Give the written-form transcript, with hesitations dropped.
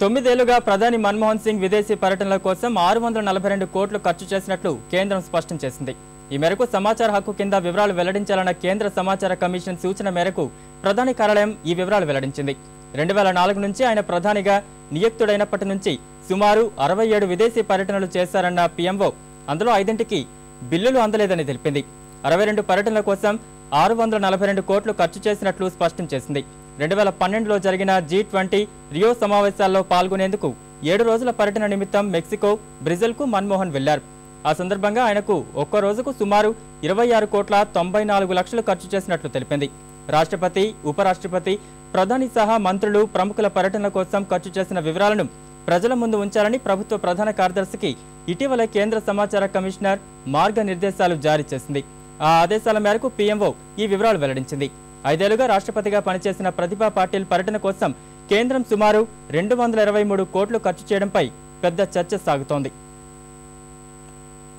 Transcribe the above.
9 ఏళ్లుగా ప్రధాని మన్మోహన్ సింగ్ విదేశీ పర్యటనల కోసం 642 కోట్లు ఖర్చు చేసినట్లు కేంద్రం స్పష్టం చేసింది. ఈ మేరకు సమాచార హక్కు కింద వివరాలు వెల్లడించాలన్న కేంద్ర సమాచార కమిషన్ సూచన మేరకు ప్రధాని కార్యాలయం ఈ వివరాలు వెల్లడించింది. 2004 నుంచి ఆయన ప్రధానిగా నియుక్తుడైనప్పటి నుంచి సుమారు 67 విదేశీ పర్యటనలు చేశారన్న పీఎంఓ అందులో 5ంటికి బిల్లులు అందలేదని తెలిపింది. 62 పర్యటనల కోసం 642 కోట్లు ఖర్చు చేసినట్లు స్పష్టం చేసింది. 2012లో జరిగిన G20 రియో సమావేశాల్లో పాల్గొనేందుకు 7 రోజుల పర్యటన నిమిత్తం మెక్సికో, బ్రెజిల్కు మన్మోహన్ వెళ్లారు. ఆ సందర్భంగా ఆయనకు ఒక్కో రోజుకు సుమారు 26 కోట్ల 94 లక్షలు ఖర్చు చేసినట్లు తెలిపింది. రాష్ట్రపతి, ఉపరాష్ట్రపతి, ప్రధాని సహా మంత్రులు, ప్రముఖుల పర్యటనల కోసం ఖర్చు చేసిన వివరాలను ప్రజల ముందు ఉంచాలని ప్రభుత్వ ప్రధాన కార్యదర్శికి ఇటీవల కేంద్ర సమాచార కమిషనర్ మార్గనిర్దేశాలు జారీ చేసింది. ఆ ఆదేశాల మేరకు పీఎంఓ ఈ వివరాలు వెల్లడించింది. 5 ఏళ్లుగా రాష్ట్రపతిగా పనిచేసిన ప్రతిభా పాటిల్ పర్యటన కోసం కేంద్రం సుమారు 223 కోట్లు ఖర్చు చేయడంపై పెద్ద చర్చ సాగుతోంది.